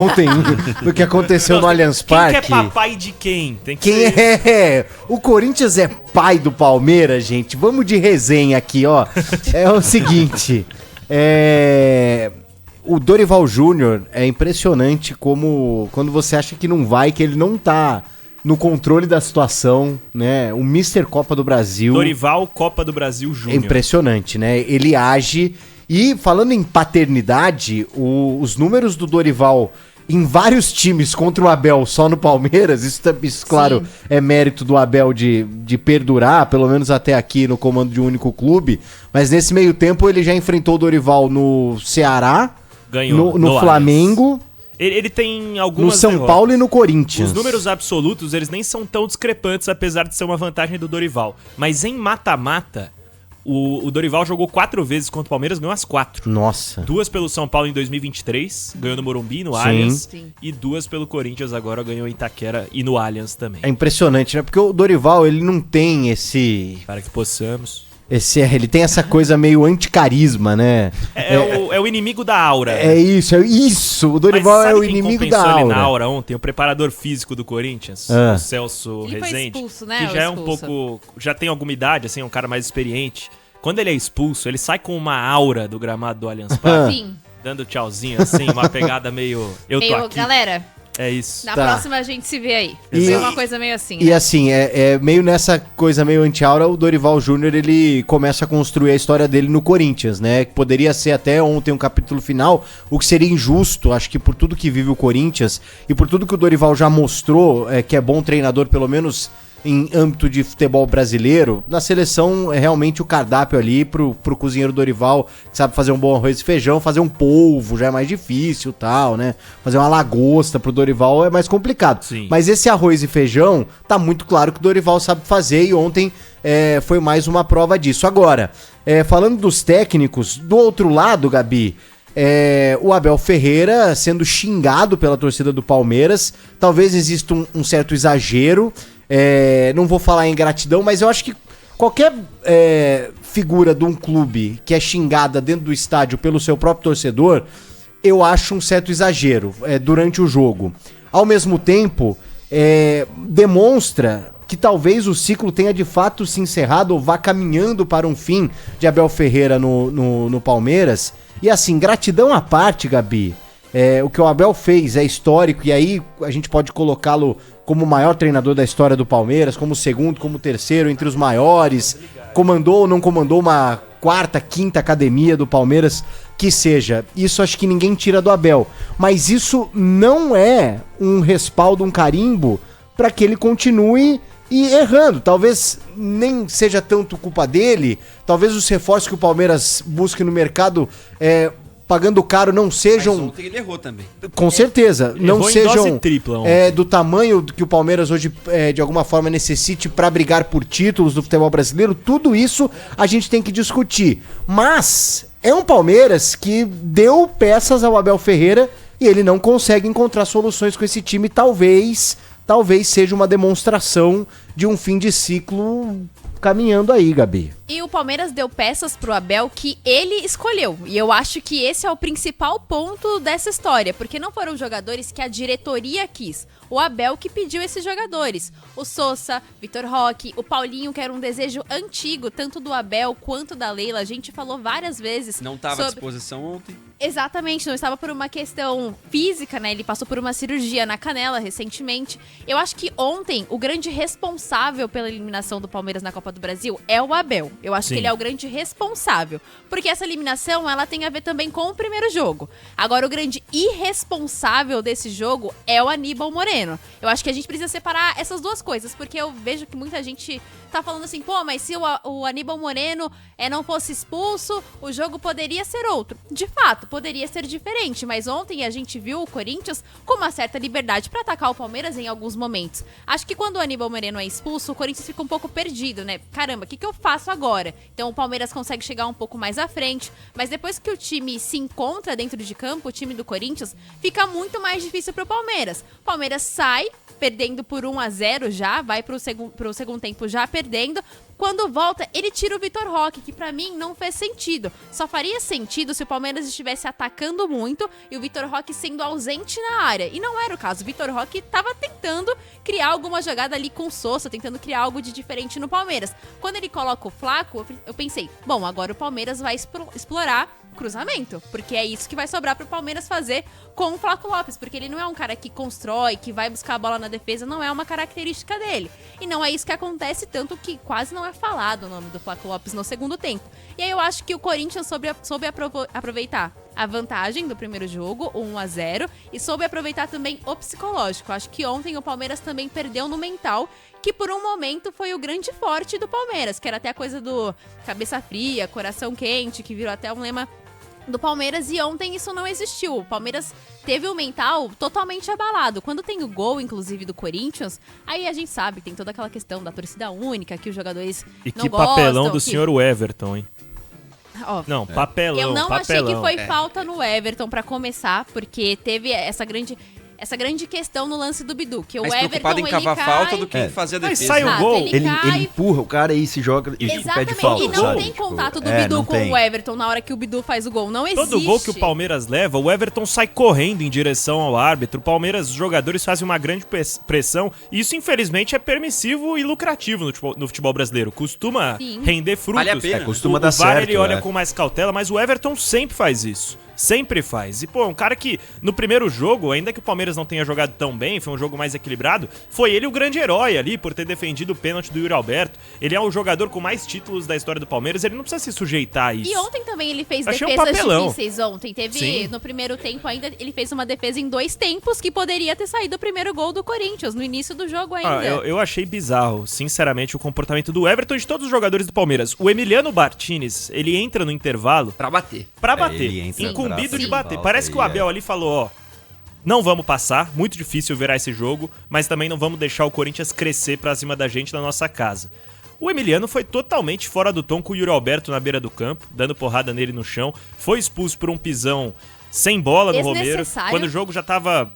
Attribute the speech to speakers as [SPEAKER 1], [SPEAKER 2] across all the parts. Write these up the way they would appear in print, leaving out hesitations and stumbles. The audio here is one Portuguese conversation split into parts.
[SPEAKER 1] ontem do que aconteceu no Allianz Parque.
[SPEAKER 2] Quem que é papai de quem? Tem que
[SPEAKER 1] Quem
[SPEAKER 2] ser...
[SPEAKER 1] é? O Corinthians é pai do Palmeiras, gente. Vamos de resenha aqui, ó. É o seguinte, o Dorival Júnior é impressionante como quando você acha que não vai, que ele não tá no controle da situação, né? O Mr. Copa do Brasil.
[SPEAKER 2] Dorival Copa do Brasil
[SPEAKER 1] É
[SPEAKER 2] Júnior.
[SPEAKER 1] impressionante, né? Ele age. E falando em paternidade, os números do Dorival em vários times contra o Abel só no Palmeiras, isso claro, é mérito do Abel de perdurar, pelo menos até aqui no comando de um único clube. Mas nesse meio tempo ele já enfrentou o Dorival no Ceará,
[SPEAKER 2] Ganhou
[SPEAKER 1] no Flamengo,
[SPEAKER 2] ele tem algumas
[SPEAKER 1] no São
[SPEAKER 2] derrotas.
[SPEAKER 1] Paulo e no Corinthians.
[SPEAKER 2] Os números absolutos, eles nem são tão discrepantes, apesar de ser uma vantagem do Dorival. Mas em mata-mata, o Dorival jogou 4 vezes contra o Palmeiras, ganhou as 4.
[SPEAKER 1] Nossa.
[SPEAKER 2] 2 pelo São Paulo em 2023, ganhou no Morumbi, no
[SPEAKER 1] Sim.
[SPEAKER 2] Allianz.
[SPEAKER 3] Sim.
[SPEAKER 2] E 2 pelo Corinthians, agora ganhou em Itaquera e no Allianz também.
[SPEAKER 1] É impressionante, né? Porque o Dorival, ele não tem esse...
[SPEAKER 2] Para que possamos...
[SPEAKER 1] Ele tem essa coisa meio anticarisma, né?
[SPEAKER 2] É o inimigo da aura.
[SPEAKER 1] É isso. O Dorival
[SPEAKER 2] Mas
[SPEAKER 1] é
[SPEAKER 2] sabe
[SPEAKER 1] o
[SPEAKER 2] quem
[SPEAKER 1] inimigo
[SPEAKER 2] compensou
[SPEAKER 1] da
[SPEAKER 2] ele
[SPEAKER 1] aura.
[SPEAKER 2] na aura ontem? O preparador físico do Corinthians,
[SPEAKER 1] Ah.
[SPEAKER 2] o Celso
[SPEAKER 3] Ele foi
[SPEAKER 2] Rezende.
[SPEAKER 3] expulso, né?
[SPEAKER 2] Que
[SPEAKER 3] Ou
[SPEAKER 2] já é um
[SPEAKER 3] expulso?
[SPEAKER 2] pouco... Já tem alguma idade, assim, é um cara mais experiente. Quando ele é expulso, ele sai com uma aura do gramado do Allianz Parque.
[SPEAKER 3] Sim.
[SPEAKER 2] Dando tchauzinho, assim, uma pegada meio... Eu tô
[SPEAKER 3] Meio,
[SPEAKER 2] aqui.
[SPEAKER 3] galera,
[SPEAKER 2] É isso.
[SPEAKER 3] na
[SPEAKER 1] Tá.
[SPEAKER 3] próxima a gente se vê aí.
[SPEAKER 1] E-
[SPEAKER 3] Foi uma coisa meio assim,
[SPEAKER 1] E
[SPEAKER 3] né?
[SPEAKER 1] assim, é meio nessa coisa meio anti-aura, o Dorival Júnior, ele começa a construir a história dele no Corinthians, né? Que poderia ser até ontem um capítulo final, o que seria injusto, acho que por tudo que vive o Corinthians e por tudo que o Dorival já mostrou, que é bom treinador, pelo menos em âmbito de futebol brasileiro, na seleção é realmente o cardápio ali pro cozinheiro Dorival, que sabe fazer um bom arroz e feijão, fazer um polvo já é mais difícil, tal, né? Fazer uma lagosta pro Dorival é mais complicado.
[SPEAKER 2] Sim.
[SPEAKER 1] Mas esse arroz e feijão, tá muito claro que o Dorival sabe fazer e ontem foi mais uma prova disso. Agora, falando dos técnicos, do outro lado, Gabi, o Abel Ferreira sendo xingado pela torcida do Palmeiras, talvez exista um certo exagero, não vou falar em gratidão, mas eu acho que qualquer figura de um clube que é xingada dentro do estádio pelo seu próprio torcedor, eu acho um certo exagero durante o jogo. Ao mesmo tempo, demonstra que talvez o ciclo tenha de fato se encerrado ou vá caminhando para um fim de Abel Ferreira no Palmeiras. E assim, gratidão à parte, Gabi, o que o Abel fez é histórico, e aí a gente pode colocá-lo como o maior treinador da história do Palmeiras, como o segundo, como o terceiro, entre os maiores, comandou ou não comandou uma 4ª, 5ª academia do Palmeiras, que seja. Isso acho que ninguém tira do Abel, mas isso não é um respaldo, um carimbo, para que ele continue errando. Talvez nem seja tanto culpa dele, talvez os reforços que o Palmeiras busque no mercado, pagando caro, não sejam...
[SPEAKER 4] Mas ontem ele errou também.
[SPEAKER 1] Com certeza, não
[SPEAKER 2] errou em
[SPEAKER 1] sejam
[SPEAKER 2] dose tripla ontem.
[SPEAKER 1] do tamanho que o Palmeiras hoje, de alguma forma, necessite para brigar por títulos do futebol brasileiro. Tudo isso a gente tem que discutir. Mas é um Palmeiras que deu peças ao Abel Ferreira e ele não consegue encontrar soluções com esse time. Talvez seja uma demonstração de um fim de ciclo caminhando aí, Gabi.
[SPEAKER 3] E o Palmeiras deu peças pro Abel que ele escolheu. E eu acho que esse é o principal ponto dessa história, porque não foram jogadores que a diretoria quis. O Abel que pediu esses jogadores. O Sousa, Vitor Roque, o Paulinho, que era um desejo antigo, tanto do Abel quanto da Leila. A gente falou várias vezes.
[SPEAKER 4] Não estava à disposição ontem.
[SPEAKER 3] Exatamente, não estava por uma questão física, né? Ele passou por uma cirurgia na canela recentemente. Eu acho que ontem o grande responsável pela eliminação do Palmeiras na Copa do Brasil é o Abel. Eu acho
[SPEAKER 2] Sim.
[SPEAKER 3] que ele é o grande responsável. Porque essa eliminação, ela tem a ver também com o primeiro jogo. Agora, o grande irresponsável desse jogo é o Aníbal Moreno. Eu acho que a gente precisa separar essas duas coisas, porque eu vejo que muita gente tá falando assim, pô, mas se o Aníbal Moreno não fosse expulso, o jogo poderia ser outro. De fato, poderia ser diferente, mas ontem a gente viu o Corinthians com uma certa liberdade pra atacar o Palmeiras em alguns momentos. Acho que quando o Aníbal Moreno é expulso, o Corinthians fica um pouco perdido, né? Caramba, o que eu faço agora? Então o Palmeiras consegue chegar um pouco mais à frente, mas depois que o time se encontra dentro de campo, o time do Corinthians, fica muito mais difícil pro Palmeiras. O Palmeiras sai perdendo por 1-0 já, vai pro segundo tempo já perdendo. perdendo. Quando volta, ele tira o Vitor Roque, que pra mim não fez sentido. Só faria sentido se o Palmeiras estivesse atacando muito e o Vitor Roque sendo ausente na área. E não era o caso. O Vitor Roque tava tentando criar alguma jogada ali com o Sousa, tentando criar algo de diferente no Palmeiras. Quando ele coloca o Flaco, eu pensei, bom, agora o Palmeiras vai explorar cruzamento, porque é isso que vai sobrar pro Palmeiras fazer com o Flaco Lopes, porque ele não é um cara que constrói, que vai buscar a bola na defesa, não é uma característica dele. E não é isso que acontece, tanto que quase não é falado o nome do Flaco Lopes no segundo tempo. E aí eu acho que o Corinthians soube aproveitar a vantagem do primeiro jogo, o 1-0, e soube aproveitar também o psicológico. Acho que ontem o Palmeiras também perdeu no mental, que por um momento foi o grande forte do Palmeiras, que era até a coisa do cabeça fria, coração quente, que virou até um lema do Palmeiras, e ontem isso não existiu. O Palmeiras teve o mental totalmente abalado. Quando tem o gol, inclusive, do Corinthians, aí a gente sabe, tem toda aquela questão da torcida única, que os jogadores
[SPEAKER 2] E
[SPEAKER 3] não
[SPEAKER 2] que
[SPEAKER 3] gostam.
[SPEAKER 2] papelão do
[SPEAKER 3] que...
[SPEAKER 2] senhor Everton, hein?
[SPEAKER 3] Ó,
[SPEAKER 2] Não, papelão,
[SPEAKER 3] eu não
[SPEAKER 2] papelão.
[SPEAKER 3] achei que foi falta no Everton pra começar, porque teve essa grande questão no lance do Bidu, que
[SPEAKER 4] Mais
[SPEAKER 3] o Everton,
[SPEAKER 4] preocupado em
[SPEAKER 3] ele
[SPEAKER 4] cavar
[SPEAKER 3] cai...
[SPEAKER 4] falta do que em fazer a
[SPEAKER 2] Mas
[SPEAKER 4] defesa.
[SPEAKER 2] sai o
[SPEAKER 3] Exato,
[SPEAKER 2] gol.
[SPEAKER 5] Ele
[SPEAKER 3] cai...
[SPEAKER 5] empurra o cara e se joga e pede
[SPEAKER 3] Exatamente,
[SPEAKER 5] falta,
[SPEAKER 3] e não
[SPEAKER 5] sabe?
[SPEAKER 3] tem
[SPEAKER 5] Tipo,
[SPEAKER 3] contato do
[SPEAKER 5] é,
[SPEAKER 3] Bidu
[SPEAKER 5] não
[SPEAKER 3] com
[SPEAKER 5] tem.
[SPEAKER 3] o Everton na hora que o Bidu faz o gol, não existe.
[SPEAKER 2] Todo gol que o Palmeiras leva, o Everton sai correndo em direção ao árbitro. O Palmeiras, os jogadores fazem uma grande pressão. E isso, infelizmente, é permissivo e lucrativo no futebol brasileiro. Costuma
[SPEAKER 3] Sim.
[SPEAKER 2] render frutos.
[SPEAKER 4] Vale a pena.
[SPEAKER 5] Costuma
[SPEAKER 2] O
[SPEAKER 5] dar
[SPEAKER 2] VAR,
[SPEAKER 5] certo.
[SPEAKER 2] ele olha
[SPEAKER 5] é.
[SPEAKER 2] com mais cautela, mas o Everton sempre faz isso. Sempre faz. E, pô, um cara que no primeiro jogo, ainda que o Palmeiras não tenha jogado tão bem, foi um jogo mais equilibrado, foi ele o grande herói ali por ter defendido o pênalti do Yuri Alberto. Ele é o jogador com mais títulos da história do Palmeiras, ele não precisa se sujeitar a isso.
[SPEAKER 3] E ontem também ele fez
[SPEAKER 2] Achei um
[SPEAKER 3] defesas
[SPEAKER 2] papelão.
[SPEAKER 3] difíceis ontem. Teve,
[SPEAKER 2] Sim.
[SPEAKER 3] no primeiro tempo ainda, ele fez uma defesa em 2 tempos que poderia ter saído o primeiro gol do Corinthians, no início do jogo ainda.
[SPEAKER 2] Eu achei bizarro, sinceramente, o comportamento do Everton e de todos os jogadores do Palmeiras. O Emiliano Martinez, ele entra no intervalo
[SPEAKER 4] Pra bater.
[SPEAKER 2] pra
[SPEAKER 5] É,
[SPEAKER 2] bater,
[SPEAKER 5] ele entra
[SPEAKER 2] incumbido
[SPEAKER 5] pra
[SPEAKER 2] de
[SPEAKER 5] fazer
[SPEAKER 2] bater.
[SPEAKER 5] falta
[SPEAKER 2] Parece que o
[SPEAKER 5] e
[SPEAKER 2] Abel ali falou, ó, não vamos passar, muito difícil virar esse jogo, mas também não vamos deixar o Corinthians crescer pra cima da gente na nossa casa. O Emiliano foi totalmente fora do tom com o Yuri Alberto na beira do campo, dando porrada nele no chão, foi expulso por um pisão sem bola no Romero,
[SPEAKER 3] Desnecessário.
[SPEAKER 2] quando o jogo já tava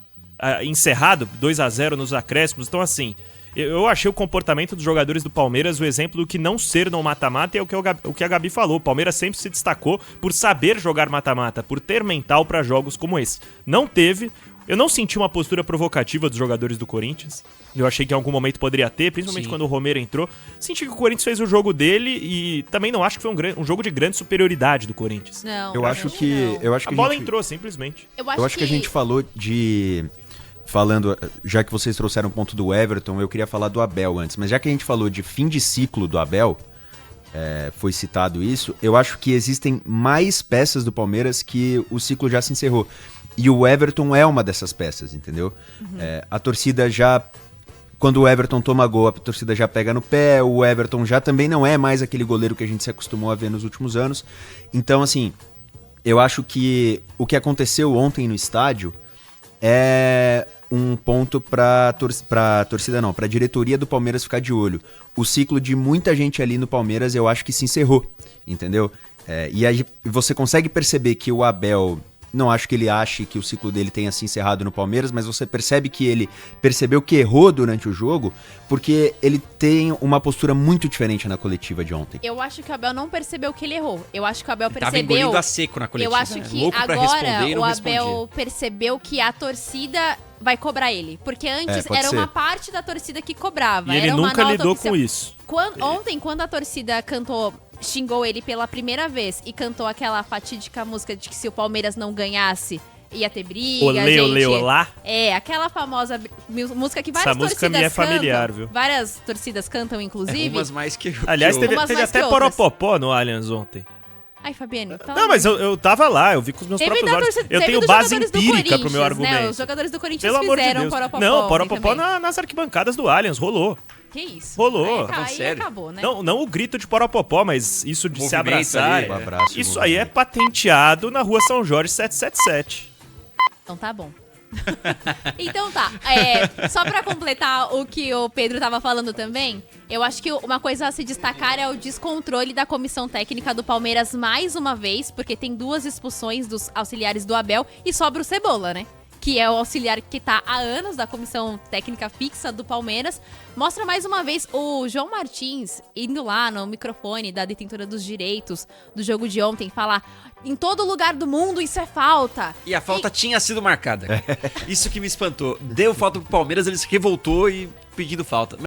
[SPEAKER 2] encerrado, 2-0 nos acréscimos, então assim... Eu achei o comportamento dos jogadores do Palmeiras o exemplo do que não ser no mata-mata, e é o que a Gabi falou. O Palmeiras sempre se destacou por saber jogar mata-mata, por ter mental pra jogos como esse. Não teve. Eu não senti uma postura provocativa dos jogadores do Corinthians. Eu achei que em algum momento poderia ter, principalmente
[SPEAKER 4] Sim.
[SPEAKER 2] quando o Romero entrou. Senti que o Corinthians fez o jogo dele e também não acho que foi um jogo de grande superioridade do Corinthians.
[SPEAKER 3] Não,
[SPEAKER 5] Eu acho que
[SPEAKER 2] A bola entrou, simplesmente.
[SPEAKER 3] Eu
[SPEAKER 5] Eu acho que a gente falou de... Falando, já que vocês trouxeram o ponto do Everton, eu queria falar do Abel antes. Mas já que a gente falou de fim de ciclo do Abel, foi citado isso, eu acho que existem mais peças do Palmeiras que o ciclo já se encerrou. E o Everton é uma dessas peças, entendeu? A torcida já... Quando o Everton toma gol, a torcida já pega no pé. O Everton já também não é mais aquele goleiro que a gente se acostumou a ver nos últimos anos. Então, assim, eu acho que o que aconteceu ontem no estádio é um ponto pra torcida não, pra diretoria do Palmeiras ficar de olho. O ciclo de muita gente ali no Palmeiras eu acho que se encerrou, entendeu? E aí você consegue perceber que o Abel, não acho que ele ache que o ciclo dele tenha se encerrado no Palmeiras, mas você percebe que ele percebeu que errou durante o jogo, porque ele tem uma postura muito diferente na coletiva de ontem.
[SPEAKER 3] Eu acho que o Abel não percebeu que ele errou. Eu acho que o Abel
[SPEAKER 4] Tava
[SPEAKER 3] percebeu...
[SPEAKER 4] engolindo a seco na coletiva.
[SPEAKER 3] Eu acho
[SPEAKER 4] né?
[SPEAKER 3] que
[SPEAKER 4] Louco pra responder
[SPEAKER 3] agora
[SPEAKER 4] e não
[SPEAKER 3] o
[SPEAKER 4] respondia.
[SPEAKER 3] Abel percebeu que a torcida vai cobrar ele. Porque antes
[SPEAKER 5] pode
[SPEAKER 3] era
[SPEAKER 5] ser.
[SPEAKER 3] uma parte da torcida que cobrava.
[SPEAKER 2] E ele
[SPEAKER 3] era uma
[SPEAKER 2] nunca
[SPEAKER 3] nota
[SPEAKER 2] lidou
[SPEAKER 3] oficial.
[SPEAKER 2] com isso.
[SPEAKER 3] Ontem, quando a torcida xingou ele pela primeira vez e cantou aquela fatídica música de que se o Palmeiras não ganhasse, ia ter briga,
[SPEAKER 2] Olê,
[SPEAKER 3] gente.
[SPEAKER 2] olê, olá.
[SPEAKER 3] Aquela famosa música que várias
[SPEAKER 2] Essa música
[SPEAKER 3] torcidas
[SPEAKER 2] me é familiar,
[SPEAKER 3] cantam.
[SPEAKER 2] viu?
[SPEAKER 3] Várias torcidas cantam, inclusive.
[SPEAKER 4] Umas mais que
[SPEAKER 2] Aliás,
[SPEAKER 4] que
[SPEAKER 2] teve,
[SPEAKER 3] Umas
[SPEAKER 2] teve
[SPEAKER 3] mais
[SPEAKER 2] até
[SPEAKER 3] que outras.
[SPEAKER 2] Poropopó no Allianz ontem.
[SPEAKER 3] Ai, Fabiane.
[SPEAKER 2] Não, mas eu tava lá, eu vi com os meus
[SPEAKER 3] Teve
[SPEAKER 2] próprios
[SPEAKER 3] da
[SPEAKER 2] olhos.
[SPEAKER 3] torcida-
[SPEAKER 2] Eu
[SPEAKER 3] teve
[SPEAKER 2] tenho
[SPEAKER 3] dos
[SPEAKER 2] base
[SPEAKER 3] jogadores do
[SPEAKER 2] empírica pro meu
[SPEAKER 3] Corinthians, né?
[SPEAKER 2] argumento.
[SPEAKER 3] Os jogadores do Corinthians
[SPEAKER 2] Pelo amor de
[SPEAKER 3] fizeram
[SPEAKER 2] Deus.
[SPEAKER 3] Poropopó
[SPEAKER 2] Não,
[SPEAKER 3] ontem
[SPEAKER 2] Poropopó
[SPEAKER 3] também.
[SPEAKER 2] nas arquibancadas do Allianz, rolou.
[SPEAKER 3] Que isso?
[SPEAKER 2] Rolou.
[SPEAKER 3] Aí,
[SPEAKER 4] sério.
[SPEAKER 3] acabou, né?
[SPEAKER 2] Não o grito de Poropopó, mas isso de se
[SPEAKER 4] Movimento
[SPEAKER 2] abraçar.
[SPEAKER 4] ali,
[SPEAKER 5] um abraço,
[SPEAKER 2] Isso
[SPEAKER 5] movimento.
[SPEAKER 2] aí é patenteado na rua São Jorge 777.
[SPEAKER 3] Então tá bom. Então tá, só pra completar o que o Pedro tava falando também, eu acho que uma coisa a se destacar é o descontrole da comissão técnica do Palmeiras mais uma vez, porque tem 2 expulsões dos auxiliares do Abel e sobra o Cebola, né? que é o auxiliar que tá há anos da comissão técnica fixa do Palmeiras, mostra mais uma vez o João Martins indo lá no microfone da detentora dos direitos do jogo de ontem, falar: em todo lugar do mundo isso é falta.
[SPEAKER 4] E a falta tinha sido marcada. Isso que me espantou. Deu falta pro Palmeiras, ele se revoltou e pedindo falta.